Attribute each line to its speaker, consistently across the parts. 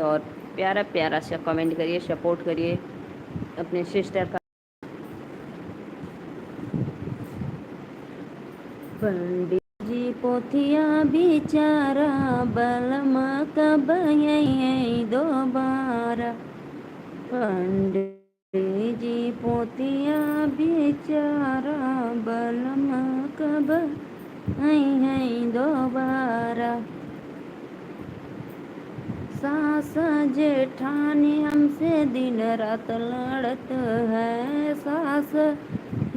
Speaker 1: और प्यारा प्यारा सा कमेंट करिए, सपोर्ट करिए अपने सिस्टर का। पंडित जी पोथिया बिचारा बलमा कब यही दोबारा। पंडित जी पोथिया बिचारा बलमा कब यही दोबारा। सास जेठानी हमसे दिन रात लड़त है। सास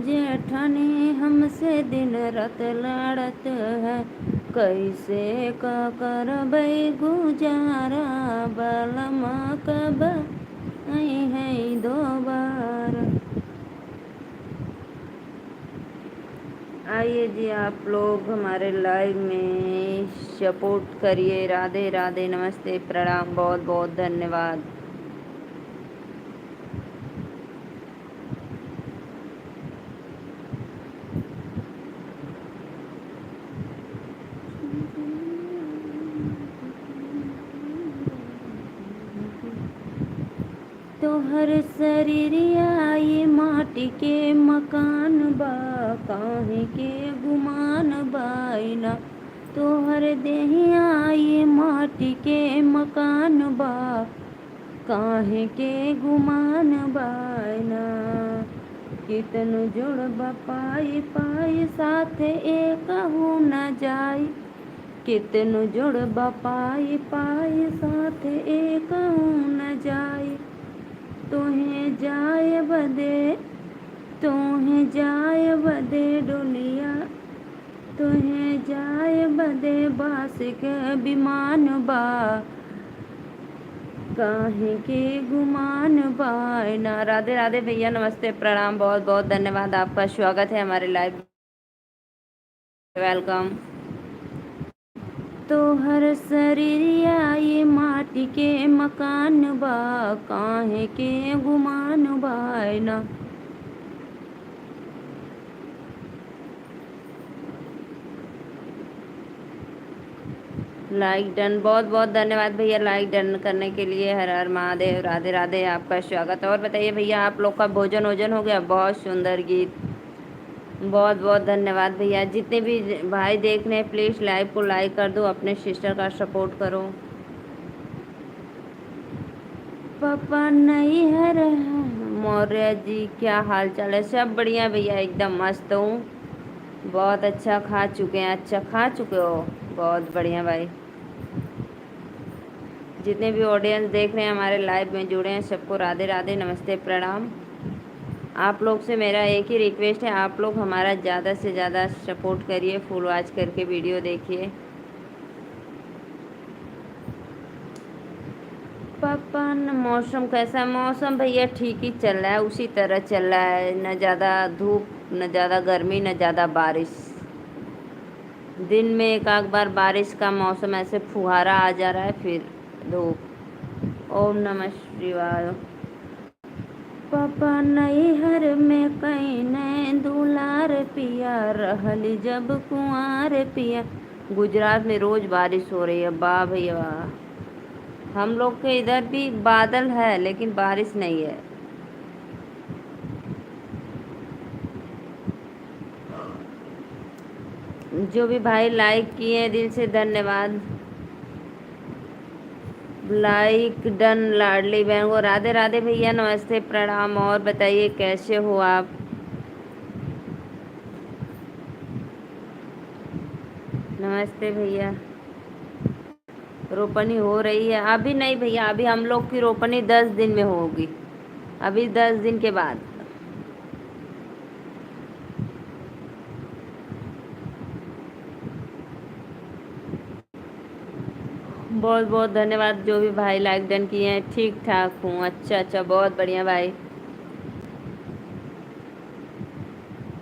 Speaker 1: जेठानी हमसे दिन रात लड़त है। कैसे का करबै गुजारा बलमा कब है दोबारा। आइए जी, आप लोग हमारे लाइव में सपोर्ट करिए। राधे राधे, नमस्ते, प्रणाम, बहुत बहुत धन्यवाद। तोहर शरीरिया ये माटी के मकान बा, काहे के गुमान बाइना। तोहर देहिया ये माटी के मकान बा, काहे के गुमान बाइना। कितनु जुड़बा पाई पाई साथ एक हो न जाई। कितनु जुड़बा पाई पाई साथ एक हो न जाई। तोहें जाए बदे, तोहें जाए बदे डोलिया, तोहें जाए बदे बास के विमान बा, काहे के गुमान बाइना। राधे राधे भैया, नमस्ते, प्रणाम, बहुत बहुत धन्यवाद। आपका स्वागत है हमारे लाइव। वेलकम। तोहर शरीरिया ये माटी के मकान बा, काहे के गुमान बाइना। लाइक डन, बहुत बहुत धन्यवाद भैया लाइक डन करने के लिए। हर हर महादेव, राधे राधे, आपका स्वागत है। और बताइए भैया, आप लोग का भोजन वोजन हो गया? बहुत सुंदर गीत, बहुत बहुत धन्यवाद भैया। जितने भी भाई देख रहे हैं प्लीज़ लाइव को लाइक कर दो, अपने सिस्टर का सपोर्ट करो। पापा नहीं है मौर्य जी, क्या हाल चाल है? सब बढ़िया भैया, एकदम मस्त हूँ। बहुत अच्छा खा चुके हैं? अच्छा खा चुके हो, बहुत बढ़िया भाई। जितने भी ऑडियंस देख रहे हैं हमारे लाइव में जुड़े हैं, सबको राधे राधे, नमस्ते, प्रणाम। आप लोग से मेरा एक ही रिक्वेस्ट है, आप लोग हमारा ज़्यादा से ज़्यादा सपोर्ट करिए, फुल वॉच करके वीडियो देखिए। पापा मौसम कैसा? मौसम भैया ठीक ही चल रहा है, उसी तरह चल रहा है। न ज़्यादा धूप, न ज़्यादा गर्मी, न ज़्यादा बारिश। दिन में एक आध बार बारिश का मौसम ऐसे फुहारा आ जा रहा है, फिर धूप। ओम नमः शिवाय। पापा नैहर में कईने दुलार पिया, रहली जब कुंवार पिया। गुजरात में रोज बारिश हो रही है, वाह भैया वाह। हम लोग के इधर भी बादल है लेकिन बारिश नहीं है। जो भी भाई लाइक किए दिल से धन्यवाद। लाइक डन लाडली बहन को। राधे राधे भैया, नमस्ते, प्रणाम। और बताइए कैसे हो आप? नमस्ते भैया। रोपनी हो रही है? अभी नहीं भैया, अभी हम लोग की रोपनी 10 दिन में होगी, अभी 10 दिन के बाद। बहुत बहुत धन्यवाद जो भी भाई लाइक डन किए हैं। ठीक ठाक हूँ, अच्छा अच्छा, बहुत बढ़िया भाई।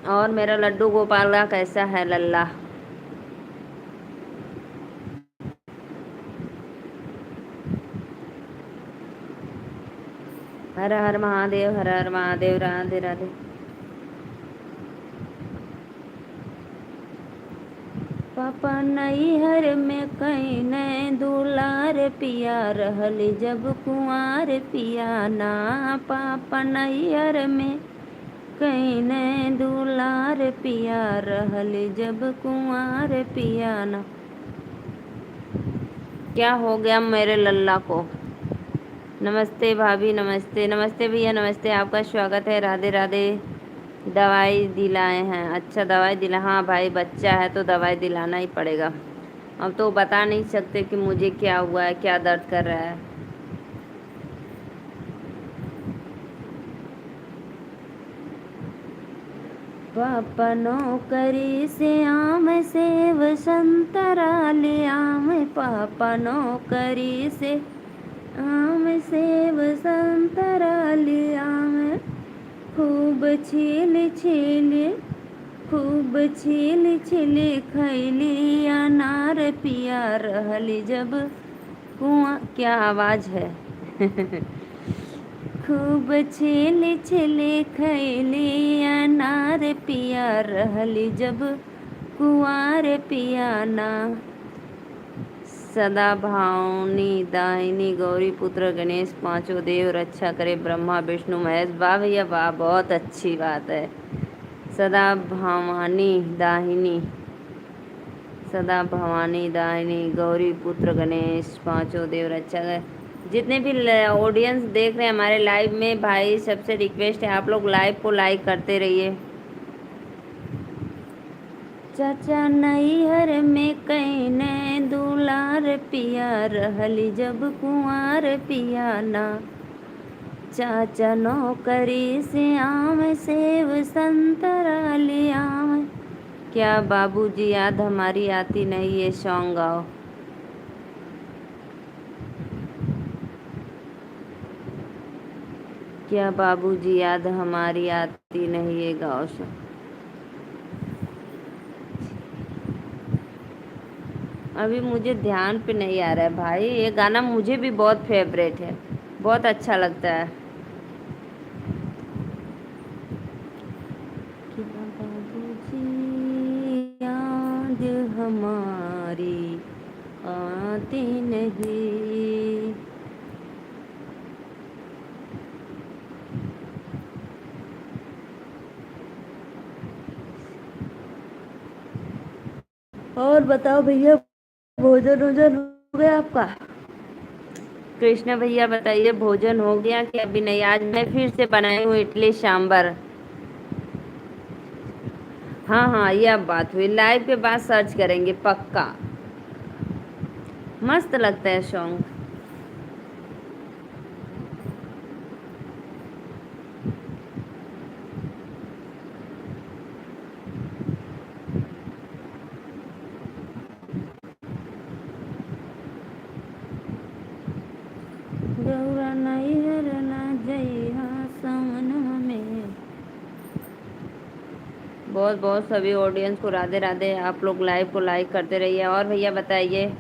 Speaker 1: और मेरा लड्डू गोपाल का कैसा है लल्ला? हर हर महादेव, हर हर महादेव, राधे राधे। पापा नैहर में कहीं दुलार पिया रहल जब कुंवार पिया ना। पापा नैहर में कहीं दुलार पिया रहल जब कुंवार पिया ना। क्या हो गया मेरे लल्ला को। नमस्ते भाभी, नमस्ते नमस्ते भैया, नमस्ते, आपका स्वागत है, राधे राधे। दवाई दिलाए हैं, अच्छा दवाई दिला, हाँ भाई बच्चा है तो दवाई दिलाना ही पड़ेगा। अब तो बता नहीं सकते कि मुझे क्या हुआ है, क्या दर्द कर रहा है। पापा नौकरी से आम सेव संतरा ले आम। पापा नौकरी से आम सेव संतरा ले आम। खूब छील छील खूब छील छील खैली अनार पिया रहल जब कुआं। क्या आवाज़ है। खूब छील छील खैली अनार पिया रहल जब कुंवार पिया ना। सदा भावनी दाहिनी गौरी पुत्र गणेश पांचों देव रक्षा करे ब्रह्मा विष्णु महेश। वाह भैया वाह, बहुत अच्छी बात है। सदा भवानी दाहिनी, सदा भवानी दाहिनी गौरी पुत्र गणेश पांचों देव रक्षा करे। जितने भी ऑडियंस देख रहे हैं हमारे लाइव में, भाई सबसे रिक्वेस्ट है आप लोग लाइव को लाइक करते रहिए। चाचा नैहर में कहीं दुलार पिया रहल जब कुंवार पिया ना। चाचा नौकरी से आम सेव संतरा ले आम। क्या बाबूजी याद हमारी आती नहीं, ये सॉन्ग गाओ। क्या बाबूजी याद हमारी आती नहीं, ये गाओ सॉन्ग। अभी मुझे ध्यान पे नहीं आ रहा है भाई, ये गाना मुझे भी बहुत फेवरेट है, बहुत अच्छा लगता है। कि बाबूजी याद हमारी आती नहीं। और बताओ भैया, भोजन वोजन हो गया आपका। कृष्णा भैया बताइए, भोजन हो गया कि अभी नहीं। आज मैं फिर से बनाई हूँ इडली सांभर। हाँ हाँ, ये अब बात हुई, लाइव के बाद सर्च करेंगे पक्का। मस्त लगता है सॉन्ग। गौरा नैहर ना जइहा सावन में। बहुत बहुत सभी ऑडियंस को राधे राधे। आप लोग लाइव को लाइक करते रहिए। और भैया बताइए।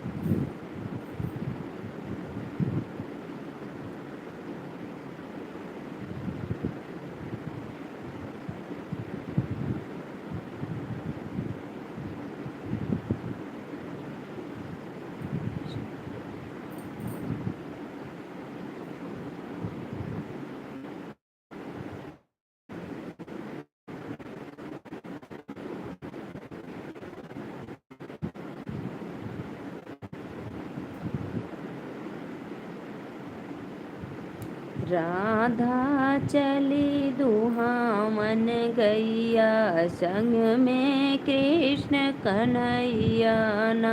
Speaker 1: राधा चली दुहामन गैया संग में कृष्ण कन्हैया ना।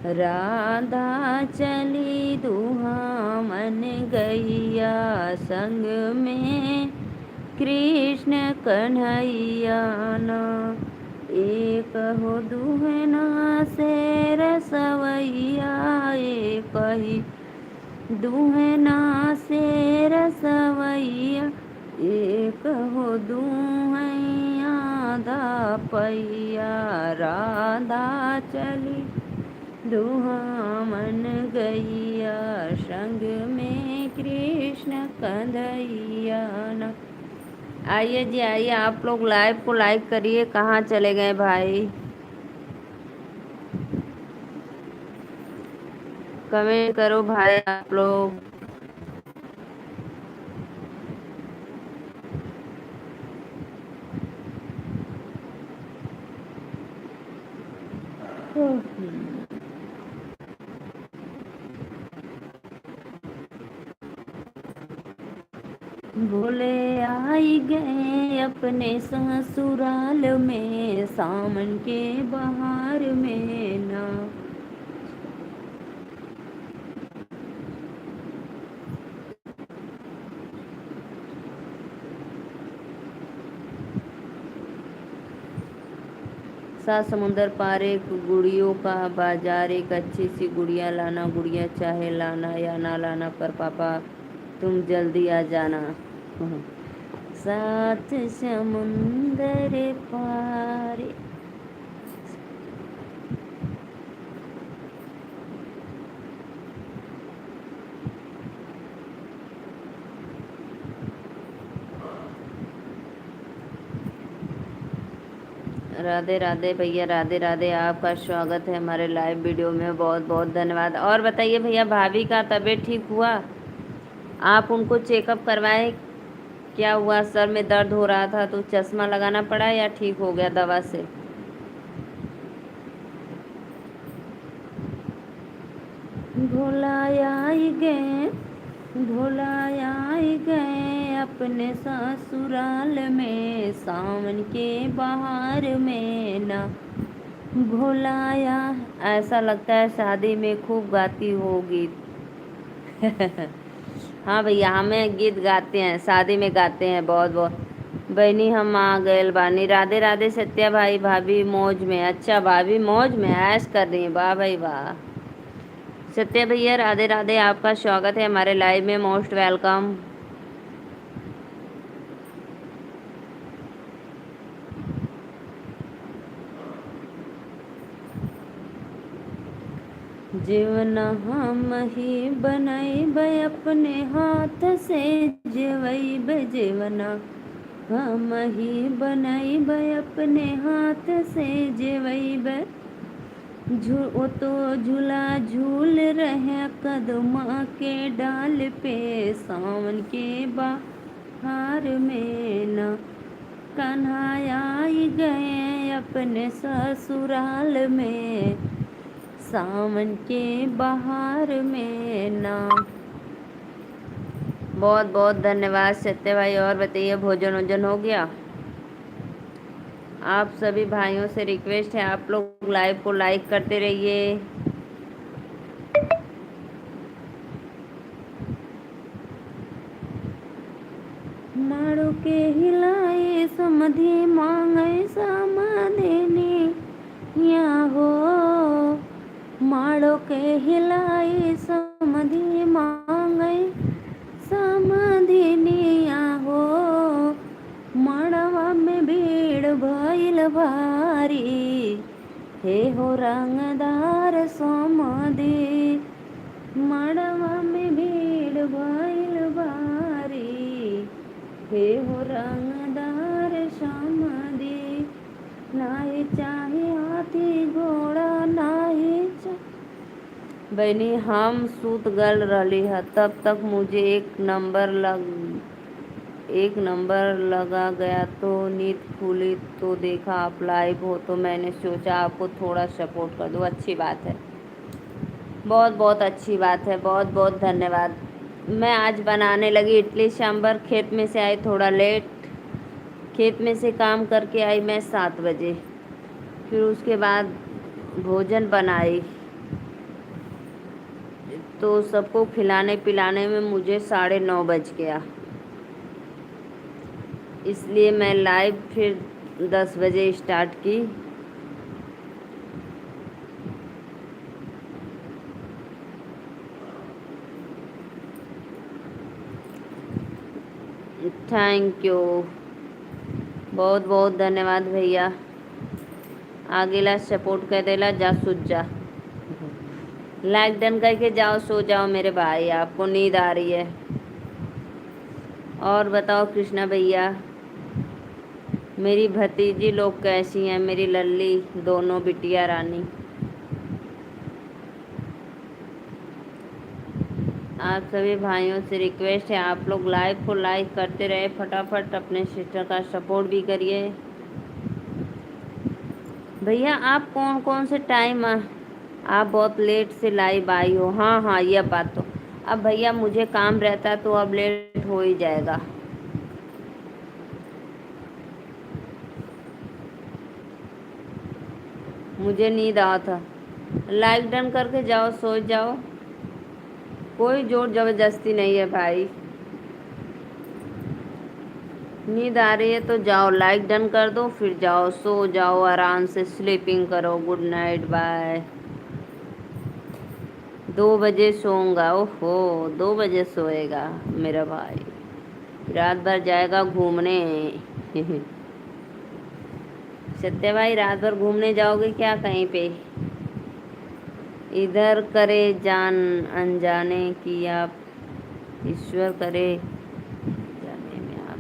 Speaker 1: राधा चली दुहामन गैया संग में कृष्ण कन्हैया ना। एक हो दुहना से रसवैया, एक ही दुहना से रसवैया। एक हो दुहैया दा पैया। राधा चली दुहामन गैया संग में कृष्ण कन्हैया ना। आइए जी आइए, आप लोग लाइव को लाइक करिए। कहाँ चले गए भाई। कमेंट करो भाई आप लोग। भोले आई गए अपने ससुराल में, सावन के बहार में ना। सात समुंदर पार एक गुड़ियों का बाजार, एक अच्छी सी गुड़िया लाना, गुड़िया चाहे लाना या ना लाना, पर पापा तुम जल्दी आ जाना। सात समुंदर पार। राधे राधे भैया, राधे राधे। आपका स्वागत है हमारे लाइव वीडियो में, बहुत बहुत धन्यवाद। और बताइए भैया, भाभी का तबीयत ठीक हुआ? आप उनको चेकअप करवाए? क्या हुआ? सर में दर्द हो रहा था तो चश्मा लगाना पड़ा या ठीक हो गया दवा से? भोला आई गए, भोला आई गए अपने ससुराल में, सावन के बहार में ना। भोलाया। ऐसा लगता है शादी में खूब गाती हो गीत। हाँ भैया, हमें गीत गाते हैं, शादी में गाते हैं बहुत बहुत। बहनी हम आ गए बानी। राधे राधे सत्या भाई। भाभी मौज में? अच्छा, भाभी मौज में ऐश कर रही है, वाह भाई वाह। सत्या भैया राधे राधे, आपका स्वागत है हमारे लाइव में, मोस्ट वेलकम। जीवन हम ही बनैब अपने हाथ से, जेवैब जीवना हम ही बनैब अपने हाथ से, जेवैब। वो तो झूला झूल रहे कदमा के डाल पे, सावन के बहार में ना। कन्हैया आई गए अपने ससुराल में, सावन के बहार में ना। बहुत बहुत धन्यवाद सत्य भाई। और बताइए, भोजन वोजन हो गया? आप सभी भाइयों से रिक्वेस्ट है, आप लोग लाइव को लाइक करते रहिए। मारो के हिलाए समधि मांगे समाधिनी या हो, मारो के हिलाए समधि मांगे समाधिनिया हो। मड़वा में भीड़ भइल भारी, हे हो रंगदार समाधि। मड़वा में भीड़ भइल भारी, हे हो रंगदार समाधि। नाही चाहे हाथी घोड़ा, नाही बहनी हम सूत गल रही है, तब तक मुझे एक नंबर लगा गया तो नींद खुली, तो देखा आप लाइव हो तो मैंने सोचा आपको थोड़ा सपोर्ट कर दूँ। अच्छी बात है, बहुत बहुत अच्छी बात है, बहुत बहुत धन्यवाद। मैं आज बनाने लगी इडली सांभर। खेत में से आई थोड़ा लेट, खेत में से काम करके आई मैं 7 बजे। फिर उसके बाद भोजन बनाई, तो सबको खिलाने पिलाने में मुझे 9:30 बज गया। इसलिए मैं लाइव फिर 10 बजे स्टार्ट की। थैंक यू, बहुत बहुत धन्यवाद भैया। आगेला सपोर्ट कर देला, जा सुत जा। लाइक डन करके जाओ, सो जाओ मेरे भाई, आपको नींद आ रही है। और बताओ कृष्णा भैया, मेरी भतीजी लोग कैसी हैं, मेरी लल्ली दोनों बिटिया रानी? आप सभी भाइयों से रिक्वेस्ट है, आप लोग लाइव को लाइक करते रहे, फटाफट अपने सिस्टर का सपोर्ट भी करिए। भैया आप कौन कौन से टाइम आप बहुत लेट से लाइव आई हो? हाँ हाँ, यह बात तो अब भैया मुझे काम रहता है तो अब लेट हो ही जाएगा। मुझे नींद आ था। लाइक डन करके जाओ, सो जाओ, कोई जोर जबरदस्ती नहीं है भाई। नींद आ रही है तो जाओ, लाइक डन कर दो, फिर जाओ सो जाओ, आराम से स्लीपिंग करो। Good night, bye. 2 बजे सोऊंगा? ओहो, 2 बजे सोएगा मेरा भाई? रात भर जाएगा घूमने। सत्य भाई, रात भर घूमने जाओगे क्या कहीं पे? इधर करे जान अनजाने की आप, ईश्वर करे जाने में आप।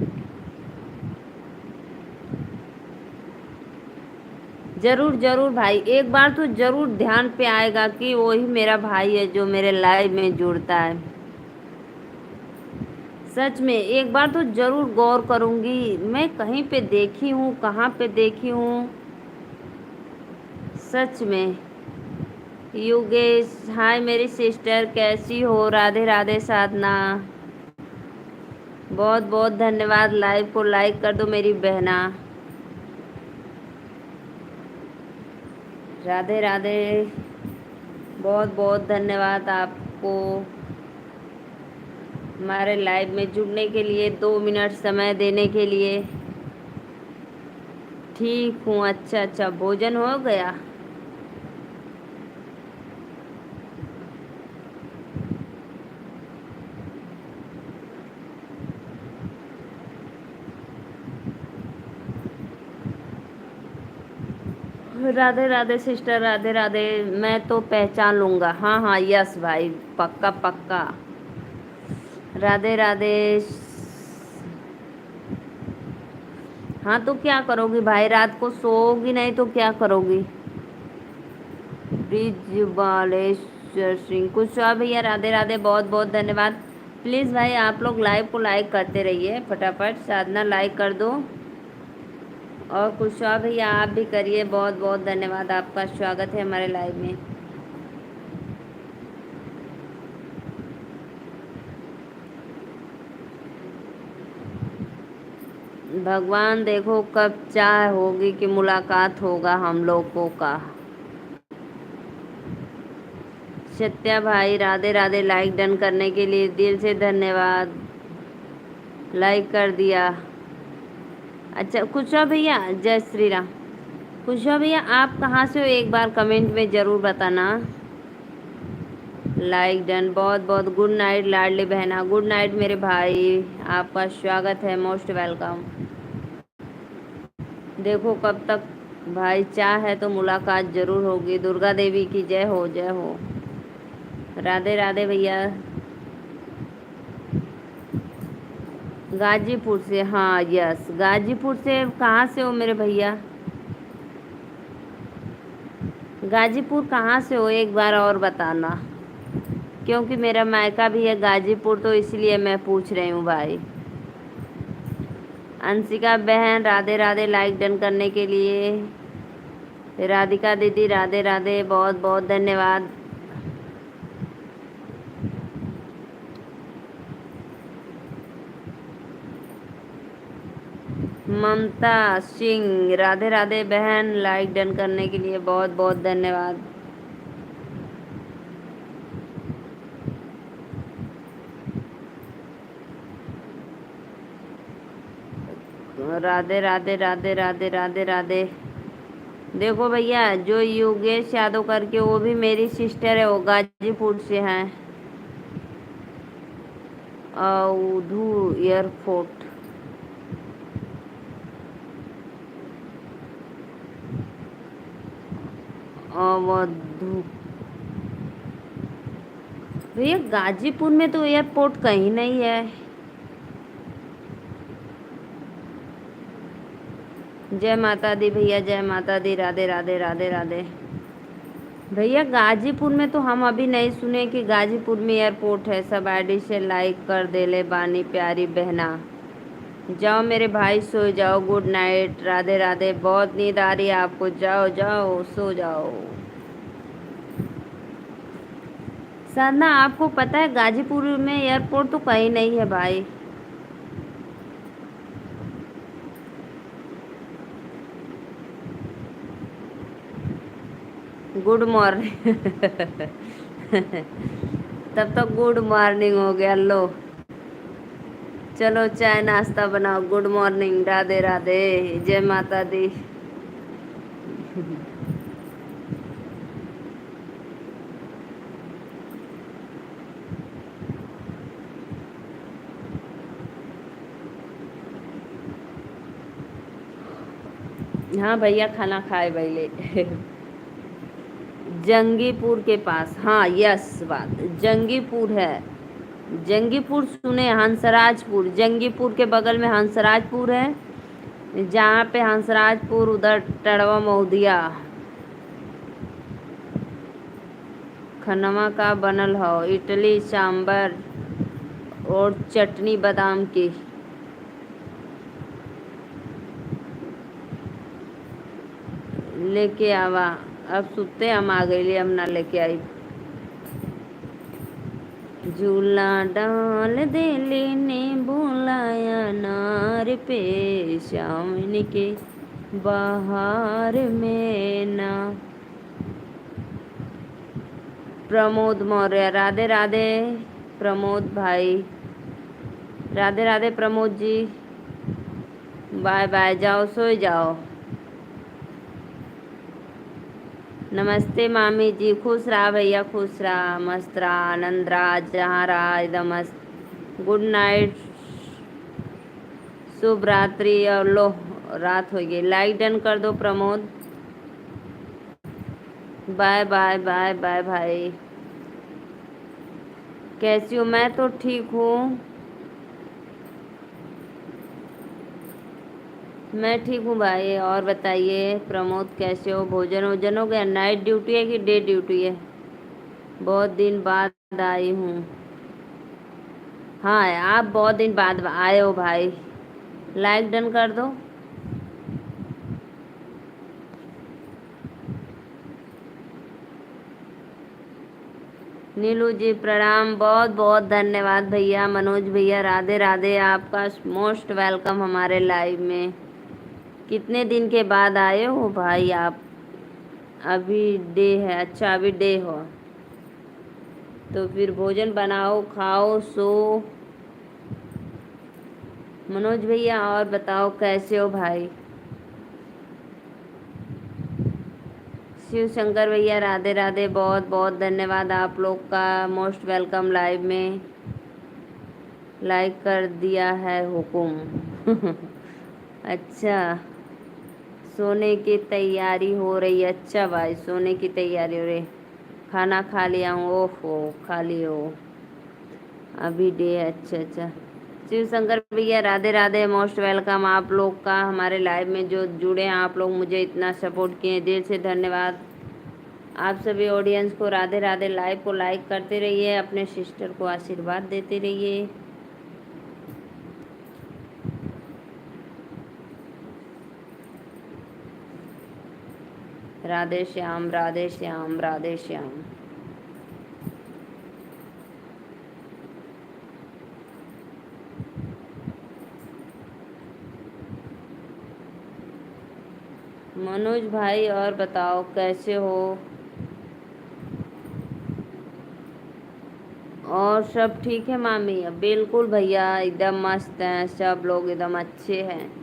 Speaker 1: जरूर जरूर भाई, एक बार तो जरूर ध्यान पे आएगा कि वही मेरा भाई है जो मेरे लाइव में जुड़ता है। सच में एक बार तो जरूर गौर करूंगी। मैं कहीं पे देखी हूँ, कहाँ पे देखी हूँ सच में। योगेश, हाय मेरी सिस्टर, कैसी हो? राधे राधे साधना, बहुत बहुत धन्यवाद। लाइव को लाइक कर दो मेरी बहना। राधे राधे, बहुत बहुत धन्यवाद आपको हमारे लाइव में जुड़ने के लिए, 2 मिनट समय देने के लिए। ठीक हूँ। अच्छा अच्छा, भोजन हो गया? राधे राधे सिस्टर, राधे राधे। मैं तो पहचान लूँगा। हाँ हाँ, यस भाई, पक्का पक्का। राधे राधे। हाँ तो क्या करोगी भाई, रात को सोओगी नहीं तो क्या करोगी? ब्रिजबालेश्वर सिंह कुशवाहा भैया, राधे राधे, बहुत बहुत धन्यवाद। प्लीज़ भाई आप लोग लाइव को लाइक करते रहिए फटाफट। साधना लाइक कर दो, और कुशवाहा भैया आप भी करिए। बहुत बहुत धन्यवाद, आपका स्वागत है हमारे लाइव में। भगवान देखो कब चाह होगी कि मुलाकात होगा हम लोगों का। सत्या भाई, राधे राधे, लाइक डन करने के लिए दिल से धन्यवाद। लाइक कर दिया। अच्छा कुशवाहा भैया, जय श्री राम। कुशवाहा भैया आप कहाँ से हो, एक बार कमेंट में ज़रूर बताना। लाइक डन, बहुत बहुत। Good night Ladli Behna, good night मेरे भाई, आपका स्वागत है, मोस्ट वेलकम। देखो कब तक भाई चाह है तो मुलाकात जरूर होगी। दुर्गा देवी की जय हो, जय हो। राधे राधे भैया। गाजीपुर से? हाँ यस, गाजीपुर से। कहाँ से हो मेरे भैया? गाजीपुर कहाँ से हो एक बार और बताना, क्योंकि मेरा मायका भी है गाजीपुर, तो इसलिए मैं पूछ रही हूँ भाई। अंशिका बहन, राधे राधे, लाइक डन करने के लिए। राधिका दीदी, राधे राधे, बहुत बहुत धन्यवाद। ममता सिंह, राधे राधे बहन, लाइक डन करने के लिए बहुत बहुत धन्यवाद। राधे राधे राधे राधे राधे राधे। देखो भैया, जो योगेश यादव करके, वो भी मेरी सिस्टर है, वो गाजीपुर से हैं। अवधू एयरपोर्ट। अवधू भैया, गाजीपुर में तो एयरपोर्ट कहीं नहीं है। जय माता दी भैया, जय माता दी, राधे राधे राधे राधे। भैया गाजीपुर में तो हम अभी नहीं सुने कि गाजीपुर में एयरपोर्ट है। सब आईडी से लाइक कर देले बानी प्यारी बहना। जाओ मेरे भाई सो जाओ, गुड नाइट, राधे राधे। बहुत नींद आ रही है आपको, जाओ जाओ सो जाओ। साधना आपको पता है गाजीपुर में एयरपोर्ट तो कहीं नहीं है भाई। Good morning. तब तो गुड मॉर्निंग हो गया लो। चलो चाय नाश्ता बनाओ। गुड मॉर्निंग, राधे राधे, जय माता दी। हाँ भैया खाना खाए पहले। जंगीपुर के पास, हाँ यस बात जंगीपुर है। जंगीपुर सुने, हंसराजपुर, जंगीपुर के बगल में हंसराजपुर है। जहाँ पे हंसराजपुर उधर टड़वा मौदिया खनवा का बनल हो, इडली सांबर और चटनी बादाम की। लेके आवा। अब सुते हम आ गईली, हम ना लेके आई। झूला डाल देले ने बुलाया नार पे, सावन के बहार में ना। प्रमोद मौर्य, राधे राधे प्रमोद भाई, राधे राधे प्रमोद जी। बाय बाय, जाओ सो जाओ। नमस्ते मामी जी, खुश रहा भैया, खुश रहा, मस्त रहा, आनंद रहा, जहाँ रहा एकदम मस्त। गुड नाइट, शुभ रात्रि। और लो रात हो गई, लाइक डन कर दो Pramod. Bye bye bye bye भाई। कैसी हो? मैं तो ठीक हूँ, मैं ठीक हूँ भाई। और बताइए प्रमोद कैसे हो? भोजन वोजन हो गया? नाइट ड्यूटी है कि डे ड्यूटी है? बहुत दिन बाद आई हूँ। हाँ आप बहुत दिन बाद आए हो भाई। लाइक डन कर दो। नीलू जी प्रणाम, बहुत बहुत धन्यवाद भैया। मनोज भैया राधे राधे, आपका मोस्ट वेलकम हमारे लाइव में। कितने दिन के बाद आए हो भाई आप? अभी डे है, अच्छा अभी डे हो तो फिर भोजन बनाओ, खाओ, सो। मनोज भैया और बताओ कैसे हो भाई? शिव शंकर भैया राधे राधे, बहुत बहुत धन्यवाद आप लोग का। मोस्ट वेलकम लाइव में। लाइक कर दिया है हुकुम। अच्छा, सोने की तैयारी हो रही है? अच्छा भाई सोने की तैयारी हो रही। खाना खा लिया हूँ, ओहो खा लियो, अभी डे है, अच्छा अच्छा। शिव शंकर भैया राधे राधे, मोस्ट वेलकम आप लोग का हमारे लाइव में। जो जुड़े हैं आप लोग, मुझे इतना सपोर्ट किए, दिल से धन्यवाद। आप सभी ऑडियंस को राधे राधे। लाइव को लाइक करते रहिए, अपने सिस्टर को आशीर्वाद देते रहिए। राधे श्याम, राधे श्याम, राधे श्याम। मनोज भाई और बताओ कैसे हो? और सब ठीक है मामी? बिल्कुल भैया एकदम मस्त हैं, सब लोग एकदम अच्छे हैं।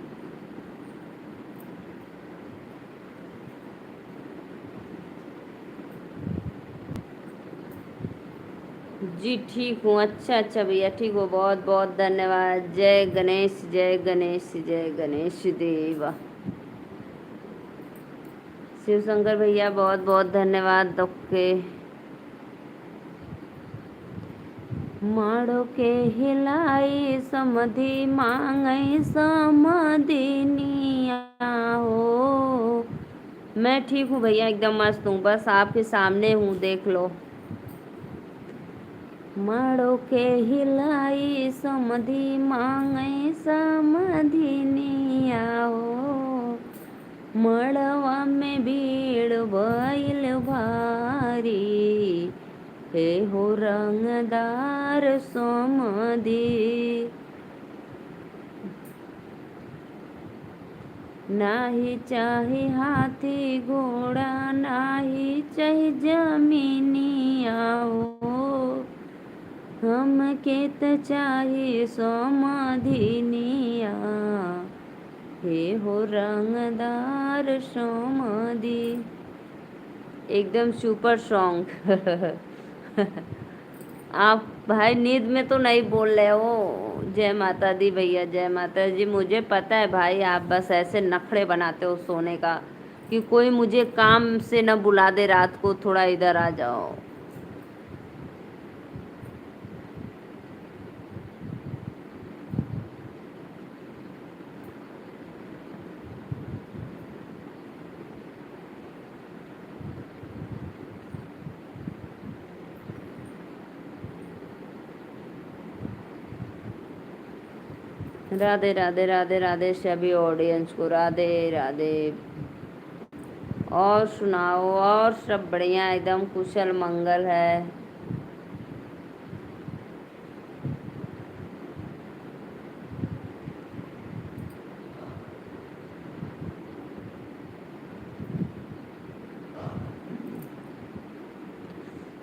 Speaker 1: जी ठीक हूँ, अच्छा अच्छा भैया ठीक हो, बहुत बहुत धन्यवाद। जय गणेश, जय गणेश, जय गणेश देव। शिव शंकर भैया बहुत बहुत धन्यवाद। ओके। माड़ो के हिलाई समधि मांगई समधिनिया हो, मैं ठीक हूँ भैया, एकदम मस्त हूँ, बस आपके सामने हूँ, देख लो। मड़ो के हिलाई समधि मांगे समधिनिया हो, मड़वा में भीड़ भइल भारी, हे हो रंगदार समधि। नाही चाही हाथी घोड़ा, नाही चाही जमीनिया हो, हमके त चाही समाधिनिया, हे हो रंगदार समाधि। एकदम सुपर सॉन्ग। आप भाई नींद में तो नहीं बोल रहे हो? जय माता दी भैया, जय माता जी। मुझे पता है भाई, आप बस ऐसे नखड़े बनाते हो सोने का, कि कोई मुझे काम से न बुला दे रात को, थोड़ा इधर आ जाओ। राधे राधे राधे राधे सभी ऑडियंस को, राधे राधे। और सुनाओ, और सब बढ़िया, एकदम कुशल मंगल है।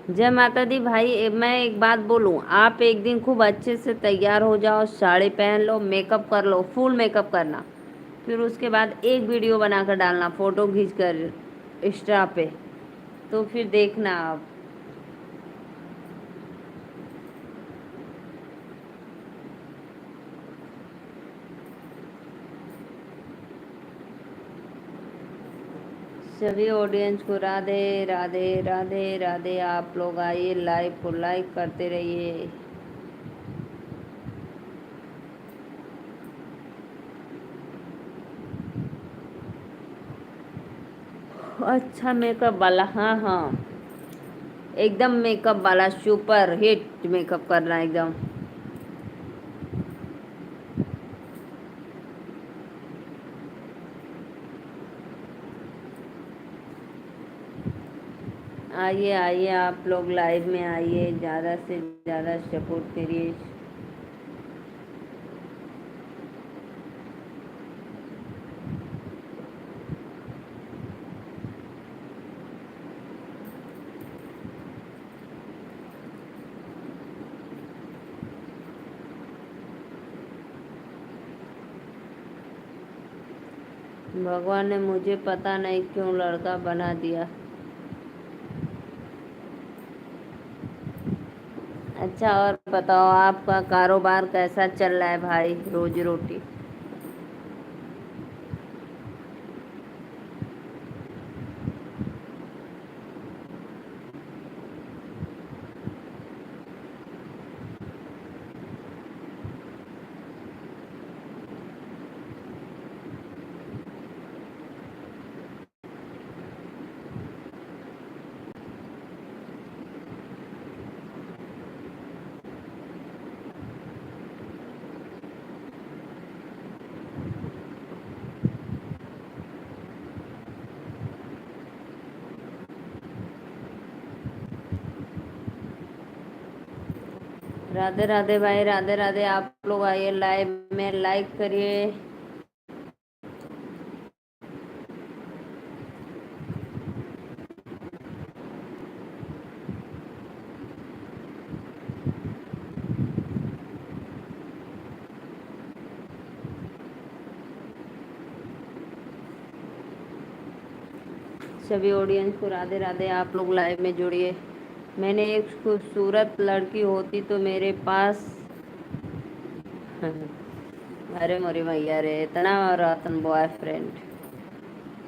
Speaker 1: जय माता दी भाई। मैं एक बात बोलूं, आप एक दिन खूब अच्छे से तैयार हो जाओ, साड़ी पहन लो, मेकअप कर लो, फुल मेकअप करना, फिर उसके बाद एक वीडियो बनाकर डालना, फोटो खींच कर इंस्टा पे, तो फिर देखना आप। सभी ऑडियंस को राधे राधे राधे राधे। आप लोग आइए, लाइव को लाइक करते रहिए। अच्छा मेकअप वाला, हाँ हाँ, एकदम मेकअप वाला सुपर हिट मेकअप करना एकदम। आइए आइए, आप लोग लाइव में आइए, ज़्यादा से ज़्यादा सपोर्ट करिए। भगवान ने मुझे पता नहीं क्यों लड़का बना दिया। अच्छा, और बताओ, आपका कारोबार कैसा चल रहा है भाई, रोजी रोटी? राधे राधे भाई, राधे राधे। आप लोग आइए लाइव में, लाइक करिए। सभी ऑडियंस को राधे राधे। आप लोग लाइव में जुड़िए। मैंने एक खूबसूरत लड़की होती तो मेरे पास। अरे मोरी भैया रे, इतना रतन बॉयफ्रेंड।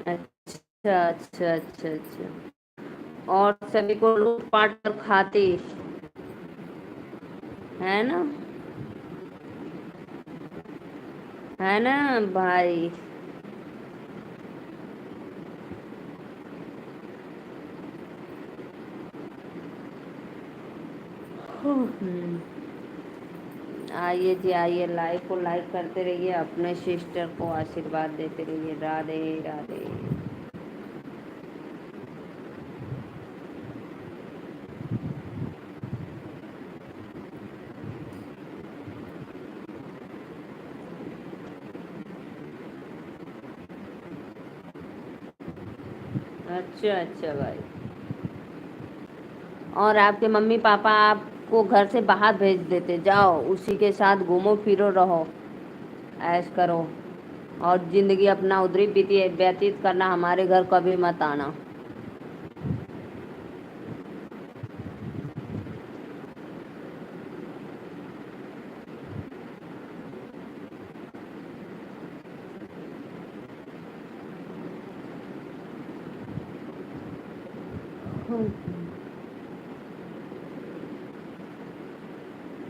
Speaker 1: अच्छा अच्छा अच्छा अच्छा। और सभी को लूट पाट कर खाती है ना, है ना भाई? हम्म, आइए जी आइए, लाइक को लाइक करते रहिए, अपने सिस्टर को आशीर्वाद देते रहिए। राधे राधे। अच्छा अच्छा भाई। और आपके मम्मी पापा आपको घर से बाहर भेज देते, जाओ उसी के साथ घूमो फिरो रहो, ऐश करो, और जिंदगी अपना उधर ही व्यतीत करना, हमारे घर कभी मत आना।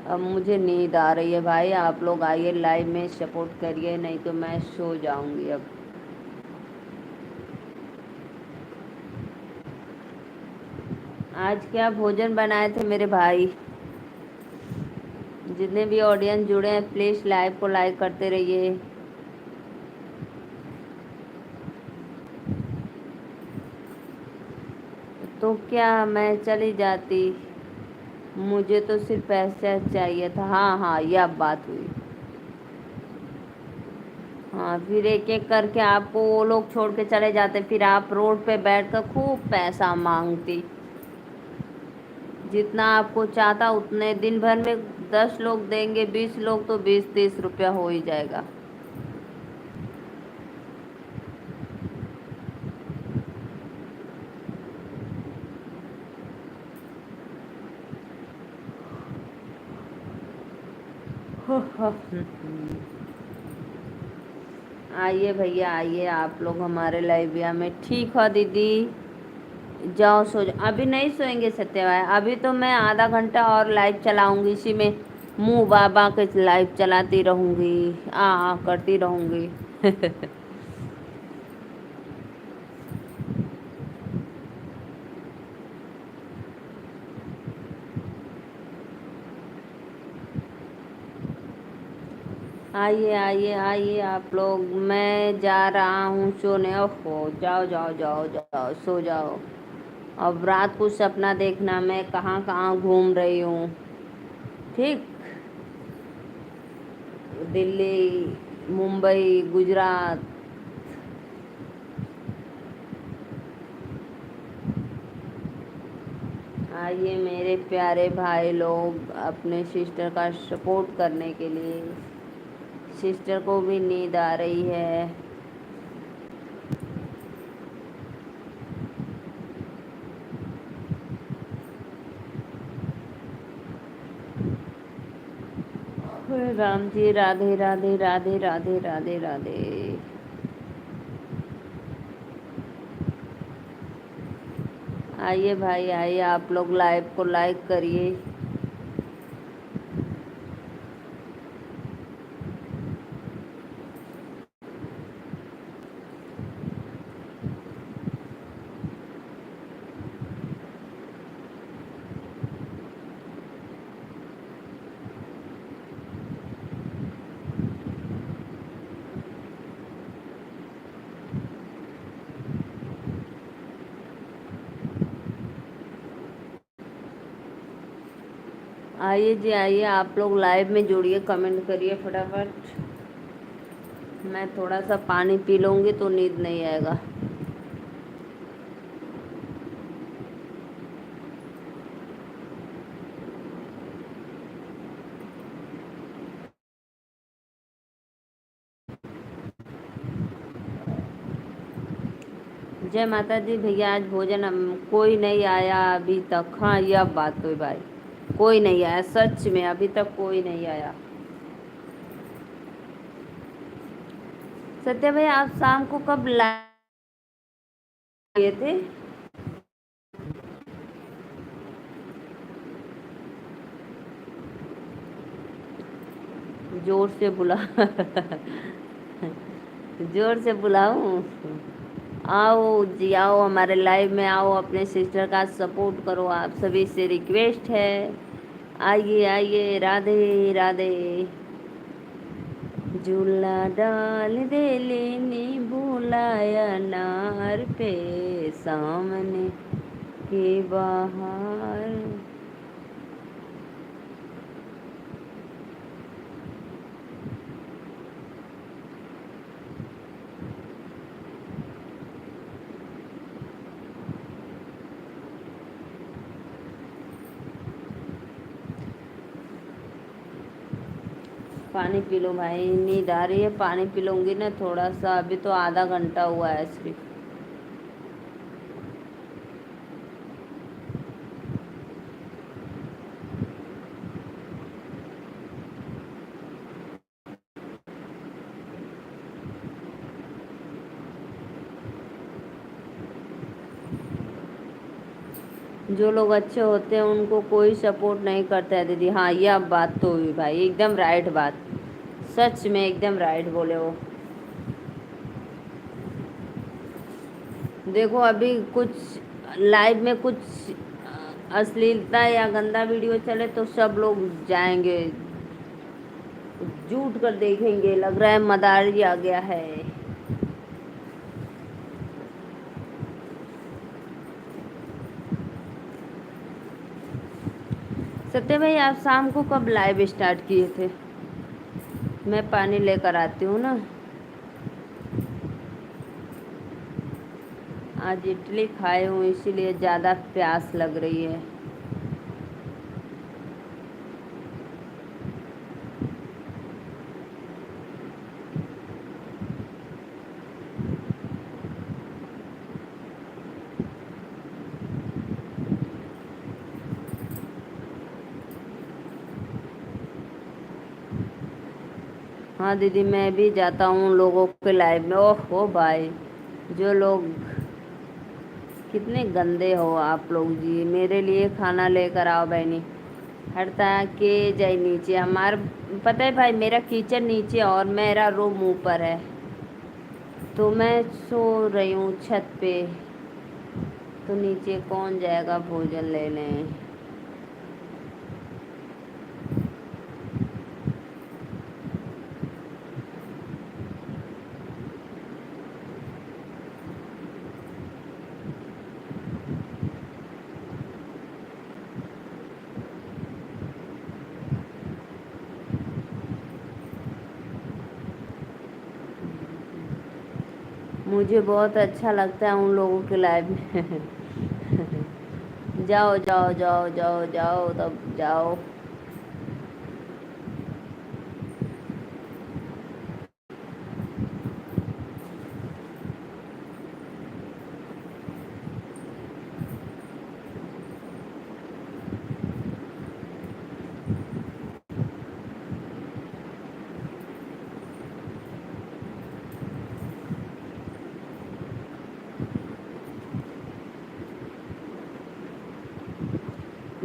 Speaker 1: अब मुझे नींद आ रही है भाई, आप लोग आइए लाइव में सपोर्ट करिए, नहीं तो मैं सो जाऊंगी अब। आज क्या भोजन बनाए थे मेरे भाई? जितने भी ऑडियंस जुड़े हैं प्लीज़ लाइव को लाइक करते रहिए। तो क्या मैं चली जाती, मुझे तो सिर्फ पैसा चाहिए था। हाँ हाँ, ये अब बात हुई। हाँ, फिर एक एक करके आपको वो लोग छोड़ के चले जाते, फिर आप रोड पे बैठकर खूब पैसा मांगती। जितना आपको चाहता उतने दिन भर में 10 लोग देंगे, 20 लोग तो 20-30 रुपया हो ही जाएगा। आइए भैया आइए, आप लोग हमारे लाइविया में। ठीक है दीदी, जाओ सो जाओ। अभी नहीं सोएंगे सत्य भाई, अभी तो मैं आधा घंटा और लाइव चलाऊंगी, इसी में मुंह बाबा के लाइव चलाती रहूंगी, आ करती रहूंगी। आइए आइए आइए आप लोग, मैं जा रहा हूँ सोने। ओहो, जाओ जाओ जाओ जाओ सो जाओ। अब रात को सपना देखना मैं कहाँ कहाँ घूम रही हूँ। ठीक। दिल्ली, मुंबई, गुजरात। आइए मेरे प्यारे भाई लोग, अपने सिस्टर का सपोर्ट करने के लिए। सिस्टर को भी नींद आ रही है। राम जी, राधे राधे राधे राधे राधे राधे। आइए भाई आइए, आप लोग लाइव को लाइक करिए। आइए जी आइए, आप लोग लाइव में जुड़िए, कमेंट करिए फटाफट। मैं थोड़ा सा पानी पी लूँगी तो नींद नहीं आएगा। जय माता दी भैया, आज भोजन कोई नहीं आया अभी तक। हाँ, ये अब बात हुई भाई, कोई नहीं आया, सच में अभी तक कोई नहीं आया। सत्या भाई, आप शाम को कब लाए थे? जोर से बुला। जोर से बुलाऊं? आओ जी आओ, हमारे लाइव में आओ, अपने सिस्टर का सपोर्ट करो, आप सभी से रिक्वेस्ट है। आइए आइए, राधे राधे। झूला डाल दे लेने बुलाया नार पे, सामने के बाहर। पानी पी लो भाई, नींद आ रही है, पानी पी लूंगी ना थोड़ा सा, अभी तो आधा घंटा हुआ है सिर्फ। जो लोग अच्छे होते हैं उनको कोई सपोर्ट नहीं करता है दीदी। हाँ, ये अब बात तो हुई भाई, एकदम राइट बात। सच में एकदम राइट बोले हो। देखो अभी कुछ लाइव में कुछ अश्लीलता या गंदा वीडियो चले तो सब लोग जाएंगे, झूठ कर देखेंगे, लग रहा है मदारी आ गया है। सत्य भाई, आप शाम को कब लाइव स्टार्ट किए थे? मैं पानी लेकर आती हूँ ना। आज इडली खाए हूँ इसीलिए ज़्यादा प्यास लग रही है। हाँ दीदी, मैं भी जाता हूँ लोगों के लाइव में। ओहो भाई, जो लोग, कितने गंदे हो आप लोग जी। मेरे लिए खाना लेकर आओ बहनी। हटता के जाए नीचे हमार। पता है भाई, मेरा किचन नीचे और मेरा रूम ऊपर है, तो मैं सो रही हूँ छत पे। तो नीचे कौन जाएगा भोजन लेने। मुझे बहुत अच्छा लगता है उन लोगों के लाइव में। जाओ जाओ जाओ जाओ जाओ, तब जाओ।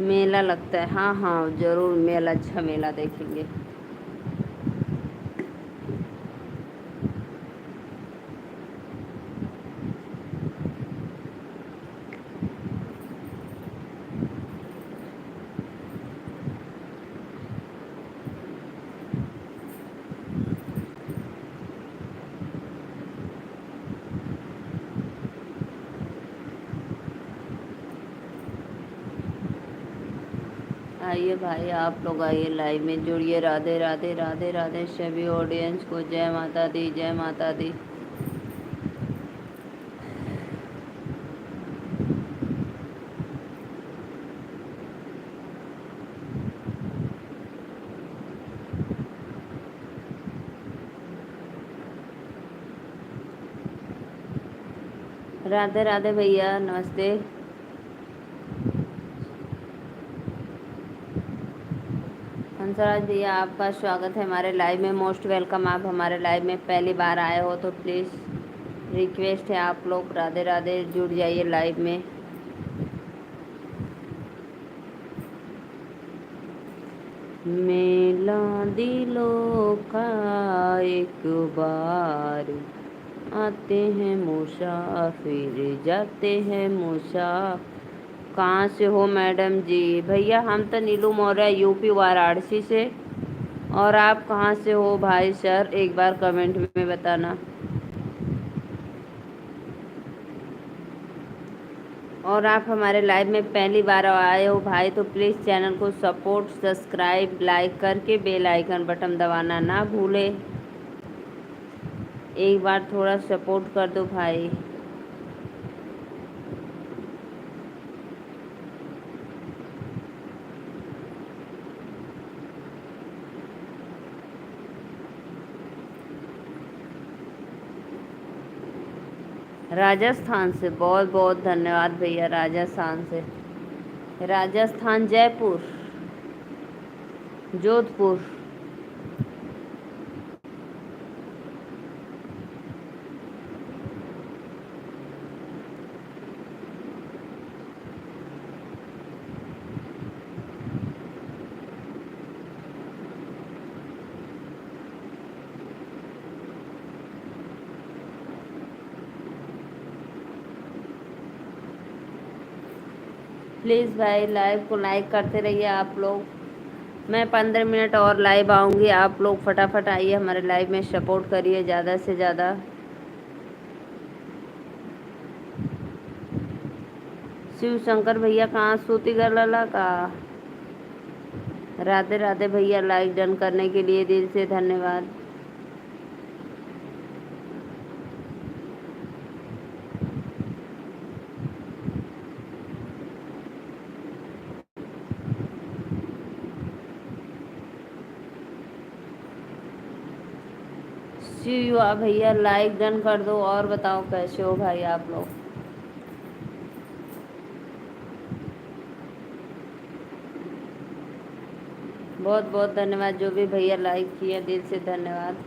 Speaker 1: मेला लगता है, हाँ हाँ जरूर, मेला, अच्छा मेला देखेंगे। आइए भाई, आप लोग आइए लाइव में जुड़िए। राधे राधे राधे राधे सभी ऑडियंस को। जय माता दी, जय माता दी। राधे राधे भैया, नमस्ते। हंसराज भैया, आपका स्वागत है हमारे लाइव में। Most welcome. आप हमारे लाइव में पहली बार आए हो तो प्लीज़ रिक्वेस्ट है, आप लोग राधे राधे जुड़ जाइए लाइव में। मेला दिलों का एक बार, आते हैं मुसाफिर जाते हैं मुसाफिर। कहाँ से हो मैडम जी? भैया हम तो नीलू मौर्य यूपी वाराणसी से। और आप कहाँ से हो भाई सर, एक बार कमेंट में बताना। और आप हमारे लाइव में पहली बार आए हो भाई तो प्लीज़ चैनल को सपोर्ट सब्सक्राइब लाइक करके बेल आइकन बटन दबाना ना भूले। एक बार थोड़ा सपोर्ट कर दो भाई। राजस्थान से बहुत बहुत धन्यवाद भैया। राजस्थान से, राजस्थान जयपुर, जोधपुर। प्लीज़ भाई लाइव को लाइक करते रहिए आप लोग। मैं 15 मिनट और लाइव आऊँगी, आप लोग फटाफट आइए हमारे लाइव में, सपोर्ट करिए ज़्यादा से ज़्यादा। शिव शंकर भैया कहाँ सूती गला का। राधे राधे भैया, लाइक डन करने के लिए दिल से धन्यवाद। शिवा भैया लाइक डन कर दो। और बताओ कैसे हो भाई आप लोग। बहुत बहुत धन्यवाद जो भी भैया लाइक किया, दिल से धन्यवाद।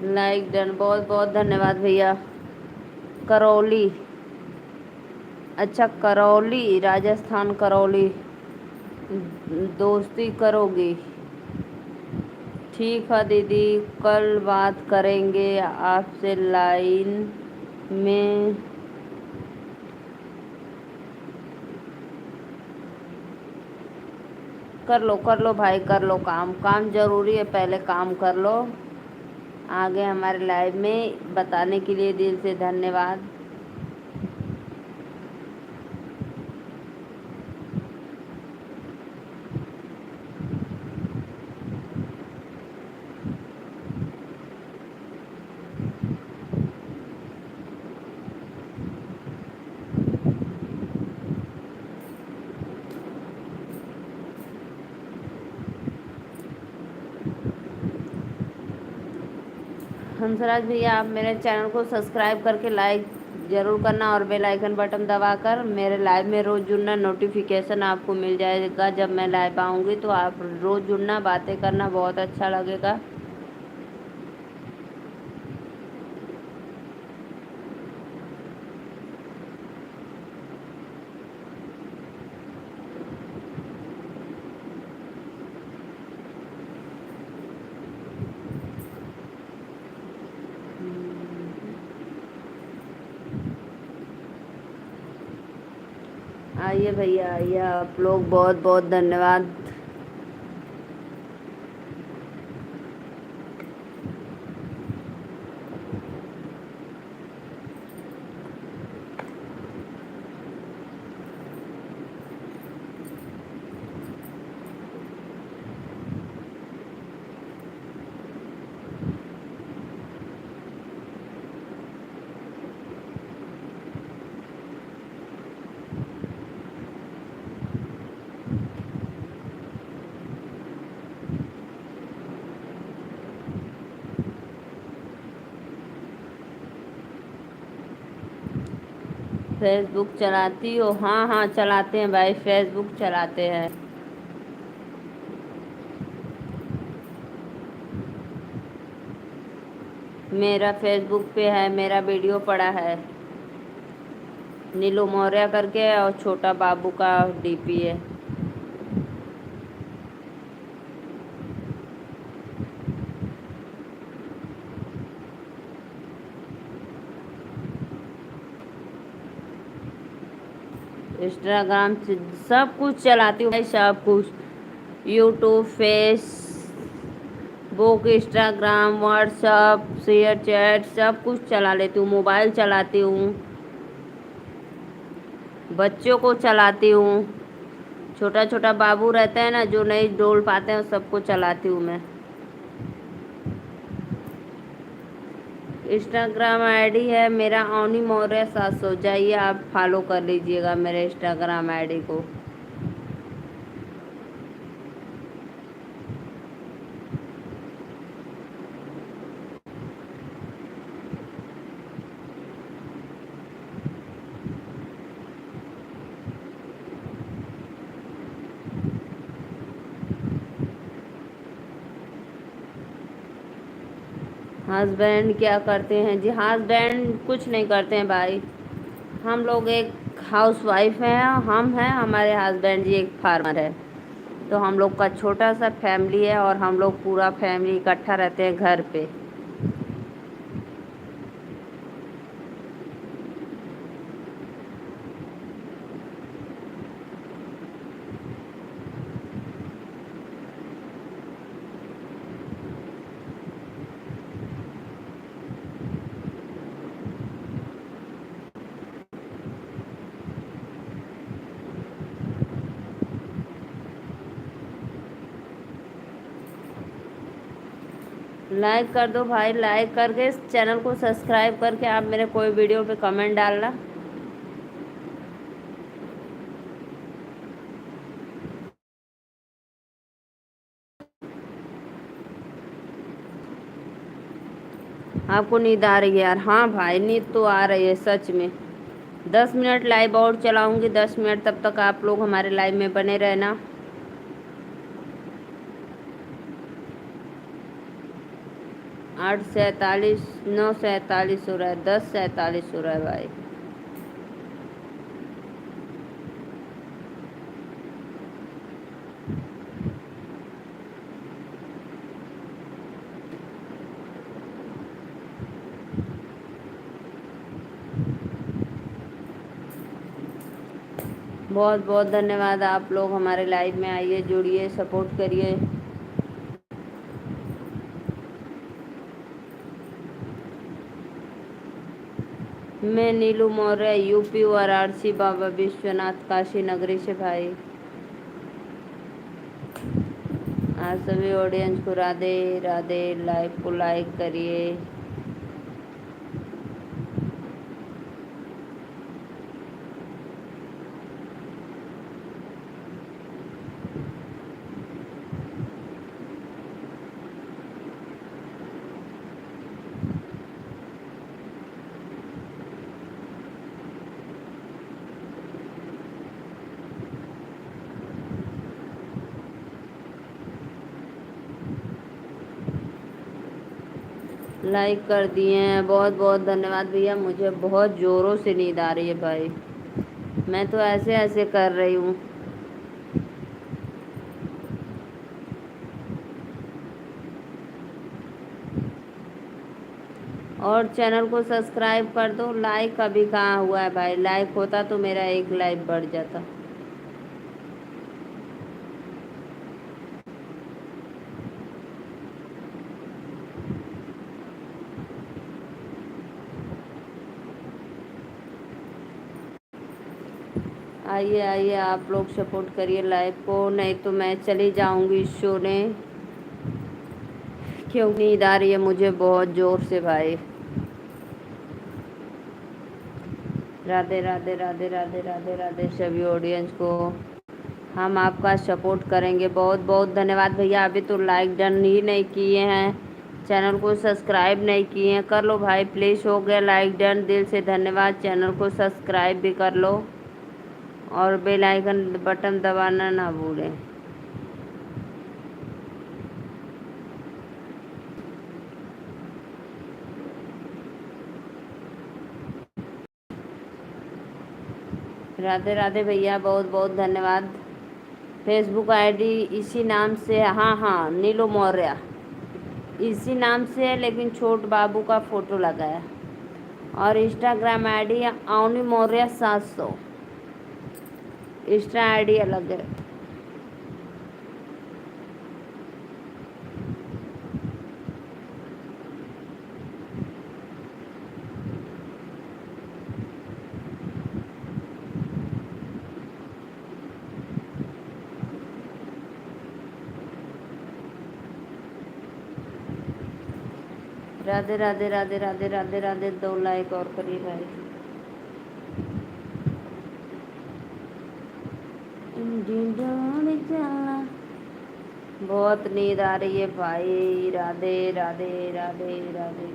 Speaker 1: लाइक डन, बहुत बहुत धन्यवाद भैया। करौली, अच्छा करौली, राजस्थान करौली। दोस्ती करोगी? ठीक है दीदी, कल बात करेंगे आपसे लाइन में। कर लो भाई, कर लो काम, काम ज़रूरी है, पहले काम कर लो। आगे हमारे लाइव में बताने के लिए दिल से धन्यवाद। हंसराज भैया आप मेरे चैनल को सब्सक्राइब करके लाइक ज़रूर करना और बेल आइकन बटन दबाकर मेरे लाइव में रोज़ जुड़ना। नोटिफिकेशन आपको मिल जाएगा जब मैं लाइव आऊँगी, तो आप रोज़ जुड़ना, बातें करना, बहुत अच्छा लगेगा। आइए भैया आइए, आप लोग बहुत बहुत धन्यवाद। फेसबुक चलाती हो? हाँ हाँ चलाते हैं भाई, फेसबुक चलाते हैं। मेरा फेसबुक पे है, मेरा वीडियो पड़ा है, नीलू मौर्य करके, और छोटा बाबू का डीपी है। इंस्टाग्राम से सब कुछ चलाती हूँ भाई, सब कुछ, YouTube, Facebook, Instagram, WhatsApp, share chat, सब कुछ चला लेती हूँ, मोबाइल चलाती हूँ, बच्चों को चलाती हूँ, छोटा छोटा बाबू रहते हैं ना जो नहीं डोल पाते हैं, सबको चलाती हूँ मैं। इंस्टाग्राम आईडी है मेरा अवनी मौर्य 700, जाइए आप फॉलो कर लीजिएगा मेरे इंस्टाग्राम आईडी को। हस्बैंड क्या करते हैं जी? हस्बैंड कुछ नहीं करते हैं भाई, हम लोग एक हाउस वाइफ हैं, हम हैं, हमारे हस्बैंड जी एक फार्मर है। तो हम लोग का छोटा सा फैमिली है और हम लोग पूरा फैमिली इकट्ठा रहते हैं घर पे। लाइक कर दो भाई, लाइक करके इस चैनल को सब्सक्राइब करके आप मेरे कोई वीडियो पे कमेंट डालना। आपको नींद आ रही है यार? हाँ भाई, नींद तो आ रही है सच में। 10 मिनट लाइव और चलाऊंगी, 10 मिनट, तब तक आप लोग हमारे लाइव में बने रहना। 8:47, 9:47 हो रहा है, 10:47 हो रहा है भाई। बहुत बहुत धन्यवाद, आप लोग हमारे लाइव में आइए, जुड़िए, सपोर्ट करिए। मैं नीलू मौर्य, यूपी वाराणसी, बाबा विश्वनाथ काशी नगरी से भाई। आप सभी ऑडियंस को राधे राधे, लाइव को लाइक करिए। लाइक कर दिए हैं, बहुत बहुत धन्यवाद भैया। मुझे बहुत ज़ोरों से नींद आ रही है भाई, मैं तो ऐसे ऐसे कर रही हूँ। और चैनल को सब्सक्राइब कर दो। लाइक अभी कहाँ हुआ है भाई? लाइक होता तो मेरा एक लाइक बढ़ जाता। आइए आइए, आप लोग सपोर्ट करिए लाइव को, नहीं तो मैं चली जाऊंगी सोने, क्यों नींद आ रही है मुझे बहुत ज़ोर से भाई। राधे राधे राधे राधे राधे राधे सभी ऑडियंस को। हम आपका सपोर्ट करेंगे। बहुत बहुत धन्यवाद भैया। अभी तो लाइक डन ही नहीं किए हैं, चैनल को सब्सक्राइब नहीं किए हैं, कर लो भाई प्लीज़। हो गया लाइक डन, दिल से धन्यवाद। चैनल को सब्सक्राइब भी कर लो और बेल आइकन बटन दबाना ना भूलें। राधे राधे भैया, बहुत बहुत धन्यवाद। फेसबुक आईडी इसी नाम से, हाँ हाँ, नीलू मौर्य इसी नाम से है, लेकिन छोट बाबू का फोटो लगा है। और Instagram ID Avani Maurya 700, insta ID अलग है। राधे राधे राधे राधे राधे राधे, 2 लाइक और करिए भाई। बहुत नींद आ रही है भाई। राधे राधे राधे राधे।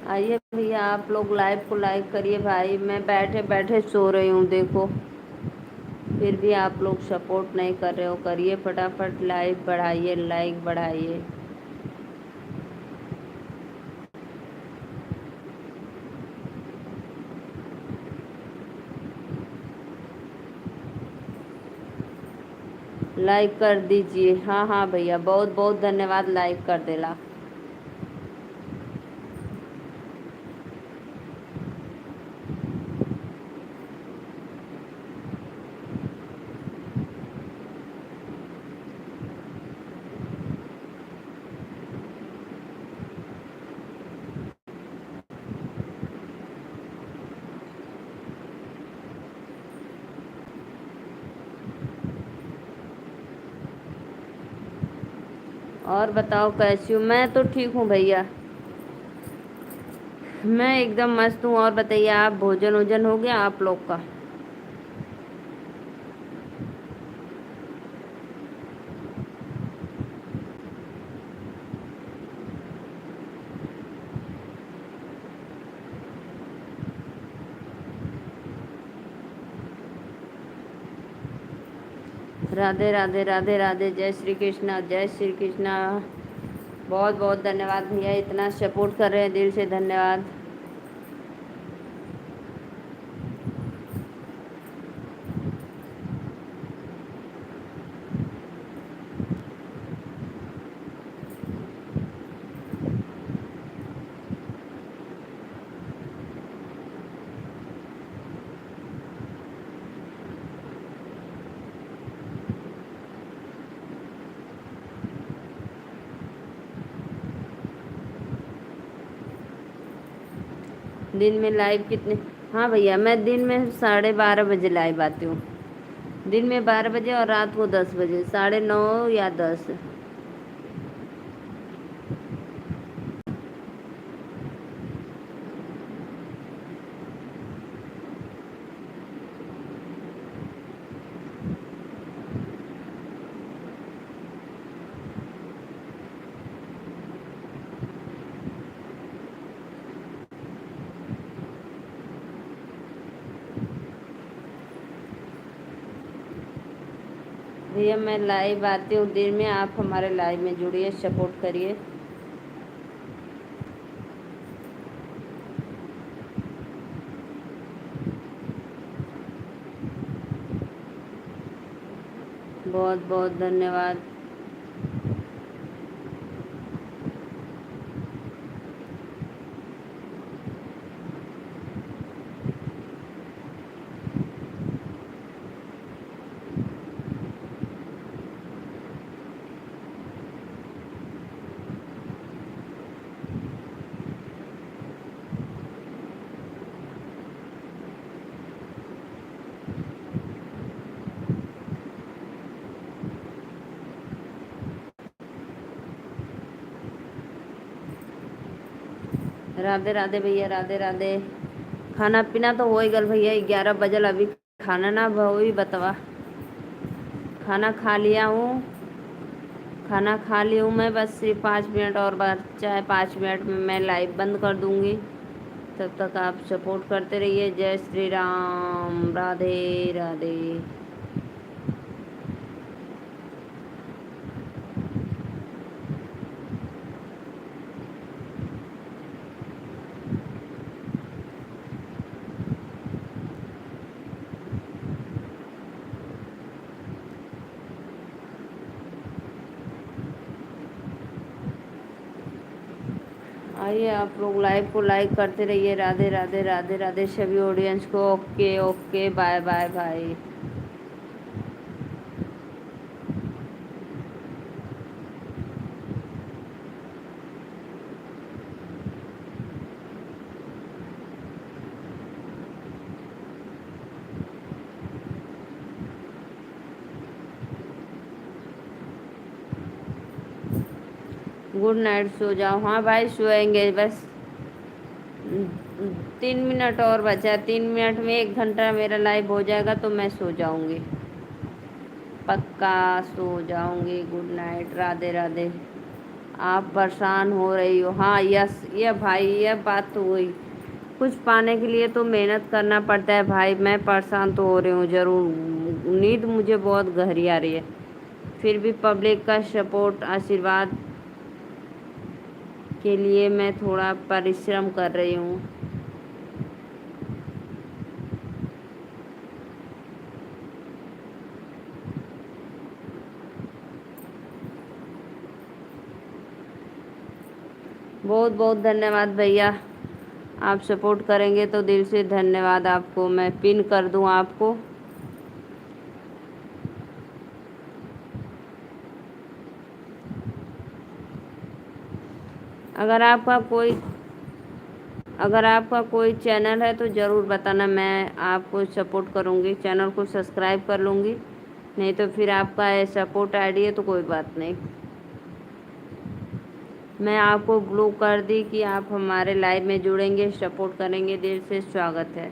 Speaker 1: आइए भैया, आप लोग लाइव को लाइक करिए भाई। मैं बैठे बैठे सो रही हूँ देखो, फिर भी आप लोग सपोर्ट नहीं कर रहे हो। करिए फटाफट, लाइव बढ़ाइए, लाइक बढ़ाइए। लाइक कर दीजिए। हाँ हाँ भैया, बहुत बहुत धन्यवाद, लाइक कर देला। और बताओ कैसी हूँ? मैं तो ठीक हूँ भैया, मैं एकदम मस्त हूँ। और बताइए, आप भोजन वोजन हो गया आप लोग का? राधे राधे राधे राधे, जय श्री कृष्णा, जय श्री कृष्णा। बहुत बहुत धन्यवाद भैया, इतना सपोर्ट कर रहे हैं, दिल से धन्यवाद। दिन में लाइव कितने? हाँ भैया, मैं दिन में 12:30 बजे लाइव आती हूँ। दिन में 12 बजे और रात को 10 बजे, 9:30 या 10। भैया मैं लाइव आती हूँ दिन में, आप हमारे लाइव में जुड़िए, सपोर्ट करिए। बहुत बहुत धन्यवाद। राधे राधे भैया, राधे राधे। खाना पीना तो हो ही गल भैया, 11 बजल अभी। खाना ना भई बतवा। खाना खा लिया हूँ। खाना खा ली हूँ मैं, बस सिर्फ 5 मिनट और बचा है। 5 मिनट में मैं लाइव बंद कर दूंगी। तब तक आप सपोर्ट करते रहिए। जय श्री राम, राधे राधे। आइए आप लोग लाइव को लाइक करते रहिए। राधे राधे, राधे राधे सभी ऑडियंस को। ओके ओके, बाय बाय भाई। गुड नाइट, सो जाओ। हाँ भाई सोएंगे बस। 3 मिनट और बचा। 3 मिनट में 1 घंटा मेरा लाइव हो जाएगा तो मैं सो जाऊंगी। पक्का सो जाऊंगी। Good night, Radhe Radhe. आप परेशान हो रही हो? हाँ यस, ये भाई ये बात तो हुई। कुछ पाने के लिए तो मेहनत करना पड़ता है भाई। मैं परेशान तो हो रही हूँ ज़रूर। नींद मुझे बहुत गहरी आ रही है। फिर भी पब्लिक का सपोर्ट, आशीर्वाद के लिए मैं थोड़ा परिश्रम कर रही हूँ। बहुत बहुत धन्यवाद भैया। आप सपोर्ट करेंगे तो दिल से धन्यवाद आपको। मैं पिन कर दूं आपको। अगर आपका कोई अगर आपका कोई चैनल है तो ज़रूर बताना, मैं आपको सपोर्ट करूँगी। चैनल को सब्सक्राइब कर लूँगी। नहीं तो फिर आपका सपोर्ट आईडी है तो कोई बात नहीं। मैं आपको ब्लू कर दी कि आप हमारे लाइव में जुड़ेंगे, सपोर्ट करेंगे। दिल से स्वागत है।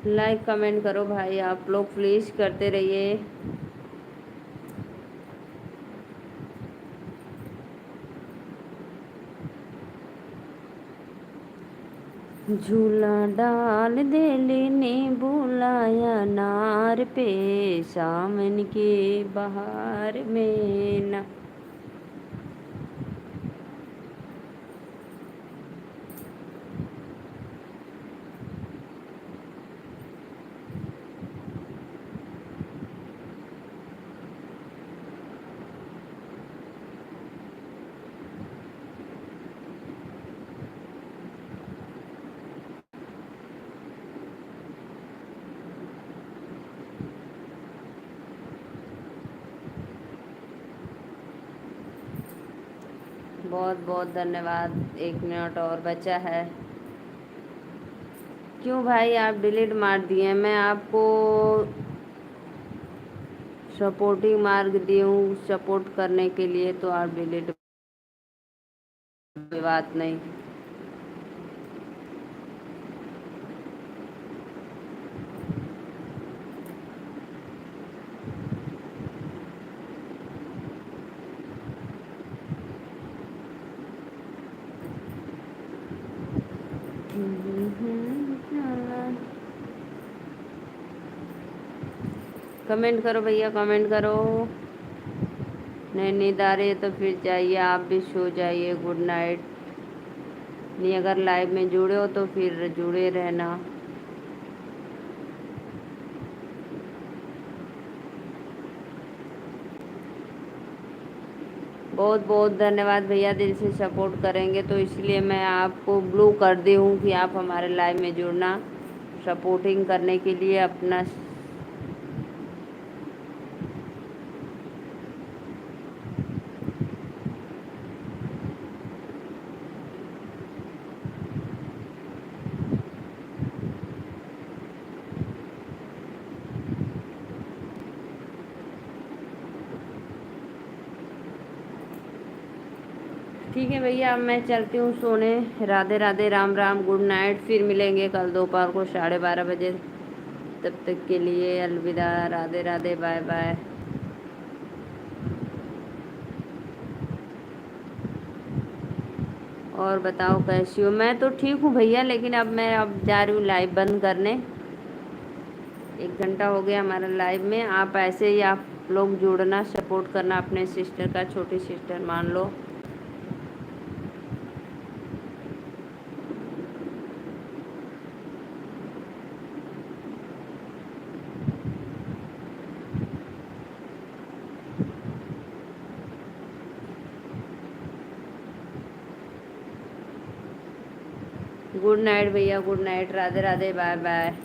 Speaker 1: लाइक कमेंट करो भाई, आप लोग प्लीज़ करते रहिए। झूला डाल देली ने बुलाया नार पे, सामन के बहार में ना। बहुत बहुत धन्यवाद। 1 मिनट और बचा है। क्यों भाई आप डिलीट मार दिए? मैं आपको सपोर्टिंग मार्क दी हूँ सपोर्ट करने के लिए, तो आप डिलीट? कोई बात नहीं। कमेंट करो भैया, कमेंट करो। नहीं नींद आ रही है तो फिर जाइए, आप भी सो जाइए। Good night. नहीं अगर लाइव में जुड़े हो तो फिर जुड़े रहना। बहुत बहुत धन्यवाद भैया, दिल से सपोर्ट करेंगे तो इसलिए मैं आपको ब्लू कर दी हूँ कि आप हमारे लाइव में जुड़ना, सपोर्टिंग करने के लिए अपना। ठीक है भैया, अब मैं चलती हूँ सोने। Radhe Radhe, Ram Ram, good night. फिर मिलेंगे कल दोपहर को 12:30 बजे। तब तक के लिए अलविदा, राधे राधे, बाय बाय। और बताओ कैसी हो? मैं तो ठीक हूँ भैया, लेकिन अब जा रही हूँ लाइव बंद करने। 1 घंटा हो गया हमारा लाइव में। आप ऐसे ही आप लोग जुड़ना, सपोर्ट करना अपने सिस्टर का, छोटी सिस्टर मान लो। गुड नाइट भैया, good night, Radhe Radhe, bye bye.